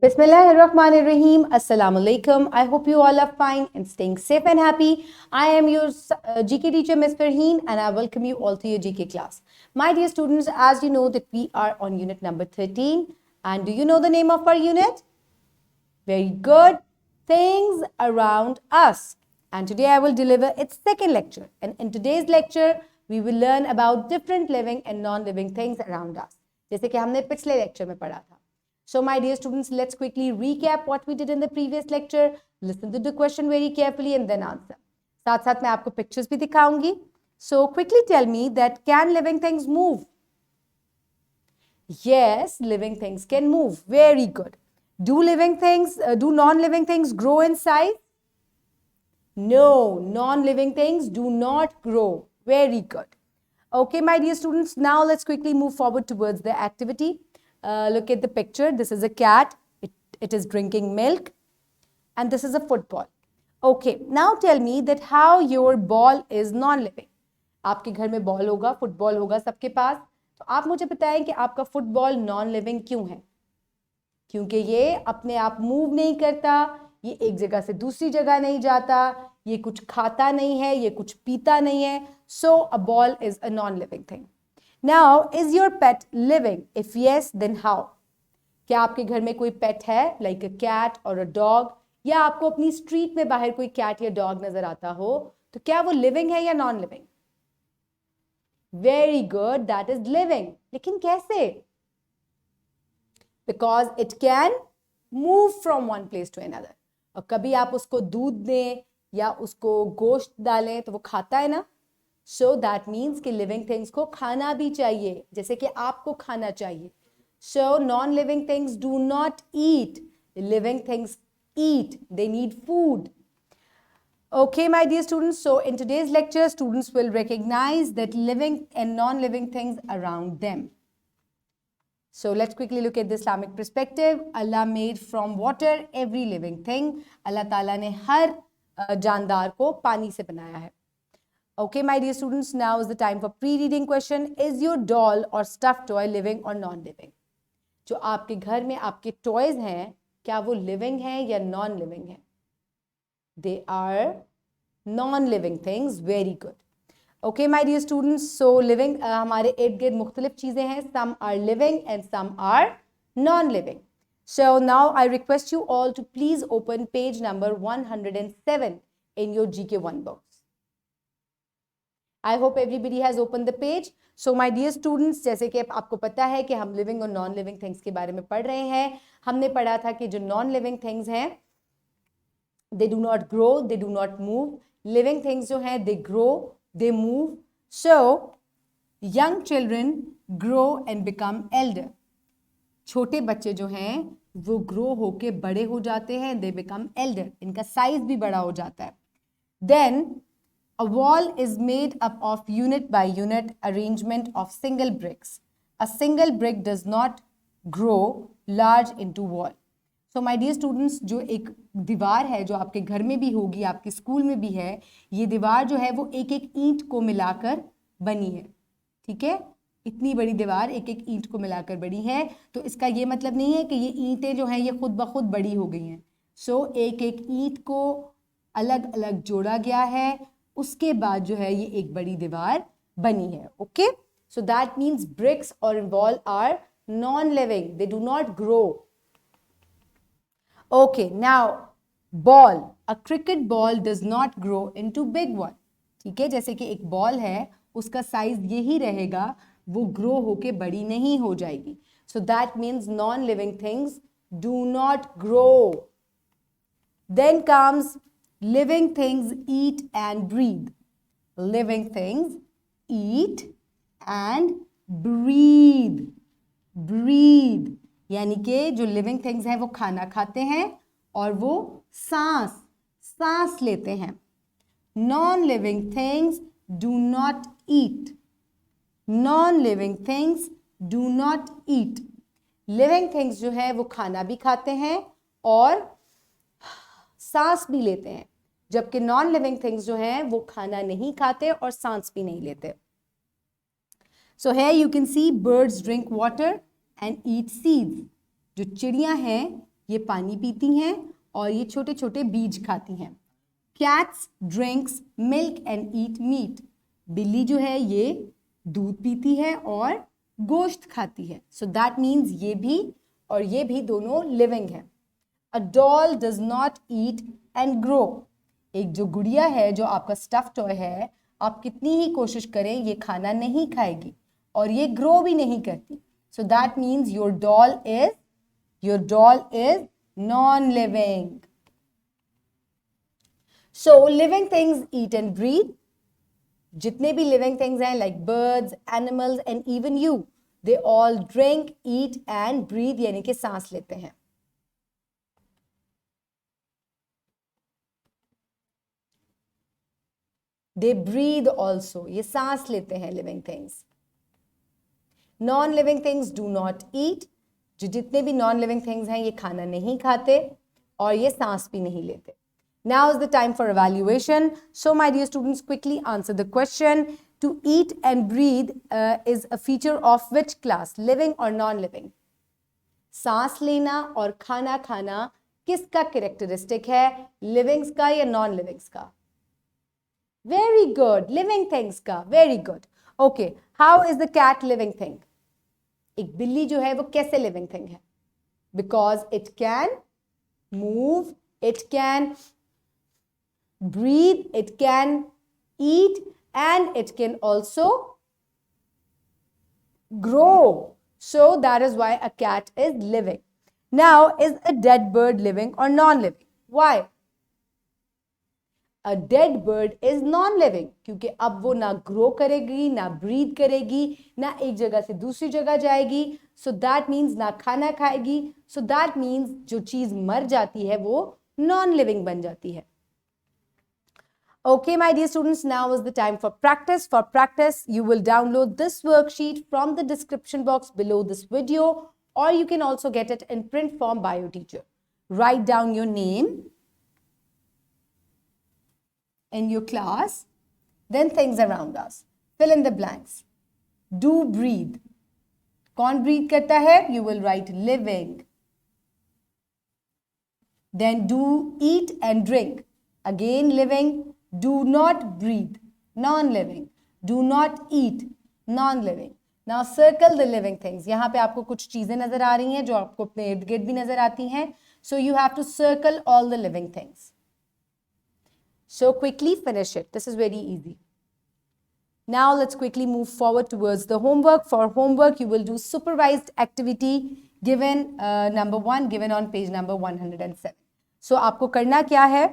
Bismillahirrahmanirrahim. Assalamu alaikum. I hope you all are fine and staying safe and happy. I am your GK teacher, Ms. Farheen, and I welcome you all to your GK class. My dear students, as you know that we are on unit number 13. And do you know the name of our unit? Very good. Things around us. And today I will deliver its second lecture. And in today's lecture, we will learn about different living and non-living things around us. जैसे कि हमने पिछले lecture में पढ़ा था. So my dear students, let's quickly recap what we did in the previous lecture. Listen to the question very carefully and then answer. साथ साथ मैं आपको pictures भी दिखाऊंगी. So quickly tell me that can living things move? Yes, living things can move. Very good. Do non-living things grow in size? No, non-living things do not grow. Very good. Okay, my dear students, now let's quickly move forward towards the activity. Look at the picture. This is a cat. It is drinking milk. And this is a football. Okay, now tell me that how your ball is non-living. आपके घर में ball होगा, football होगा सबके पास. तो आप मुझे बताएं कि आपका फुटबॉल नॉन-लिविंग क्यों है? क्योंकि ये अपने आप मूव नहीं करता, ये एक जगह से दूसरी जगह नहीं जाता, ये कुछ खाता नहीं है, ये कुछ पीता नहीं है. So a ball is a non-living thing. Now, is your pet living? If yes, then how? क्या आपके घर में कोई पेट है, like a cat or a dog, या आपको अपनी स्ट्रीट में बाहर कोई कैट या डॉग नजर आता हो, तो क्या वो लिविंग है या non living? Very good, that is living. लेकिन कैसे? Because it can move from one place to another. और कभी आप उसको दूध दें या उसको गोश्त डालें तो वो खाता है ना. So that means कि living things को खाना भी चाहिए, जैसे कि आपको खाना चाहिए. So non-living things do not eat. Living things eat. They need food. Okay, my dear students. So in today's lecture, students will recognize that living and non-living things around them. So let's quickly look at the Islamic perspective. Allah made from water every living thing. Allah Ta'ala ने हर जानदार को पानी से बनाया है. Okay, my dear students, now is the time for pre-reading question. Is your doll or stuffed toy living or non-living? जो आपके घर में आपके toys हैं, क्या वो living हैं या non-living हैं? They are non-living things. Very good. Okay, my dear students, so living हमारे इर्द गिर्द मुख्तलिफ चीजें हैं. Some are living and some are non-living. So now I request you all to please open page number 107 in your GK1 book. I hope everybody has opened the page. So my dear students, जैसे कि आपको पता है कि हम living और non-living things के बारे में पढ़ रहे हैं. हमने पढ़ा था कि जो non-living things हैं, they do not grow, they do not move. Living things जो हैं, they grow, they move. So young children grow and become elder. छोटे बच्चे जो हैं वो grow होके बड़े हो जाते हैं. They become elder. इनका size भी बड़ा हो जाता है. Then a wall is made up of unit by unit arrangement of single bricks. A single brick does not grow large into wall. So my dear students, जो एक दीवार है जो आपके घर में भी होगी, आपके स्कूल में भी है, ये दीवार जो है वो एक एक ईंट को मिलाकर बनी है. ठीक है, इतनी बड़ी दीवार एक एक ईंट को मिलाकर बनी है. तो इसका ये मतलब नहीं है कि ये ईंटें जो हैं ये खुद ब खुद बड़ी हो गई हैं. सो एक एक ईंट को अलग अलग जोड़ा गया है, उसके बाद जो है ये एक बड़ी दीवार बनी है. Okay, so that means bricks और wall are non living, they do not grow. Okay, now ball, a cricket ball does not grow into big one. ठीक है, जैसे कि एक बॉल है उसका साइज यही रहेगा, वो ग्रो होके बड़ी नहीं हो जाएगी. So that means non living things do not grow. Then comes living things eat and breathe. Living things eat and breathe. Breathe यानी कि जो living things हैं वो खाना खाते हैं और वो सांस लेते हैं. Non-living things do not eat. Non-living things do not eat. Living things जो है वो खाना भी खाते हैं और सांस भी लेते हैं, जबकि नॉन लिविंग थिंग्स जो हैं वो खाना नहीं खाते और सांस भी नहीं लेते. सो here you can see birds drink water and eat seeds. जो चिड़ियां हैं ये पानी पीती हैं और ये छोटे छोटे बीज खाती हैं। Cats drinks milk and eat meat, बिल्ली जो है ये दूध पीती है और गोश्त खाती है। सो दैट मीन्स ये भी और ये भी दोनों लिविंग है। A doll does not eat and grow, एक जो गुड़िया है, जो आपका स्टफ टॉय है, आप कितनी ही कोशिश करें ये खाना नहीं खाएगी और ये ग्रो भी नहीं करती। So that means your doll is non living. So living things eat and breathe, जितने भी लिविंग थिंग्स हैं like birds, animals and even you, they all drink, eat and breathe, यानी कि सांस लेते हैं। They breathe also, ये सांस लेते हैं living things. Non-living things do not eat, जो जितने भी non-living things हैं ये खाना नहीं खाते और ये सांस भी नहीं लेते. Now is the time for evaluation. So my dear students, quickly answer the question. To eat and breathe is a feature of which class? Living or non-living? सांस लेना और खाना खाना किसका characteristic है? Livings का या non-livings का? Very good. Living things का. Very good. Okay. How is the cat living thing? एक बिल्ली जो है वो कैसे living thing है? Because it can move, it can breathe, it can eat, and it can also grow. So that is why a cat is living. Now, is a dead bird living or non-living? Why? A dead bird is non-living, क्योंकि अब वो ना grow करेगी, ना breathe करेगी, ना एक जगह से दूसरी जगह जाएगी. So that means ना खाना खाएगी. So that means जो चीज मर जाती है वो non-living बन जाती है. Okay, my dear students, now is the time for practice. For practice, you will download this worksheet from the description box below this video, or you can also get it in print form by your teacher. Write down your name in your class, then things around us. Fill in the blanks. Do breathe. कौन breathe करता है? You will write living. Then do eat and drink. Again living. Do not breathe. Non-living. Do not eat. Non-living. Now circle the living things. यहाँ पे आपको कुछ चीजें नजर आ रही हैं जो आपको अपने इर्द गिर्द भी नजर आती हैं. So you have to circle all the living things. So quickly finish it. This is very easy. Now let's quickly move forward towards the homework. For homework, you will do supervised activity given number 1, given on page number 107. So आपको करना क्या है?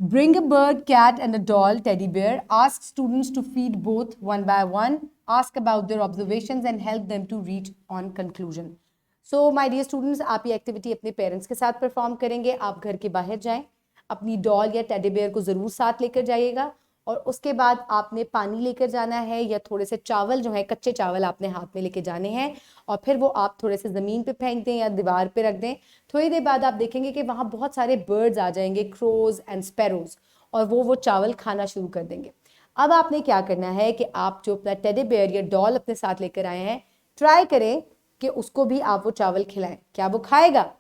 Bring a bird, cat and a doll, teddy bear. Ask students to feed both one by one. Ask about their observations and help them to reach on conclusion. So my dear students, आप ये activity अपने parents के साथ perform करेंगे. आप घर के बाहर जाएं, अपनी डॉल या टेडी बेयर को ज़रूर साथ लेकर जाइएगा और उसके बाद आपने पानी लेकर जाना है या थोड़े से चावल जो है, कच्चे चावल आपने हाथ में लेके जाने हैं और फिर वो आप थोड़े से ज़मीन पे फेंक दें या दीवार पे रख दें. थोड़ी देर बाद आप देखेंगे कि वहाँ बहुत सारे बर्ड्स आ जाएंगे, क्रोज एंड स्पैरोज, और वो चावल खाना शुरू कर देंगे. अब आपने क्या करना है कि आप जो अपना टेडी बेयर या डॉल अपने साथ लेकर आए हैं, ट्राई करें कि उसको भी आप वो चावल खिलाएं. क्या वो खाएगा?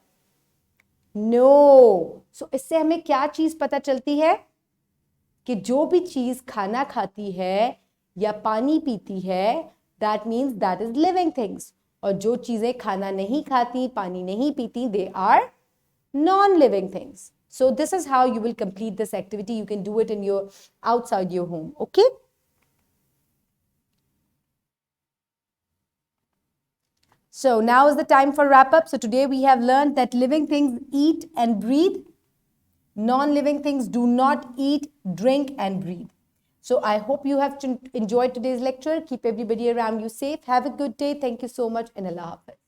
नो. सो इससे हमें क्या चीज पता चलती है कि जो भी चीज खाना खाती है या पानी पीती है, that means that is living things. और जो चीजें खाना नहीं खाती, पानी नहीं पीती, they are non living things. So this is how you will complete this activity. You can do it in your outside your home. Okay. So now is the time for wrap up. So today we have learned that living things eat and breathe. Non-living things do not eat, drink and breathe. So I hope you have enjoyed today's lecture. Keep everybody around you safe. Have a good day. Thank you so much and Allah Hafiz.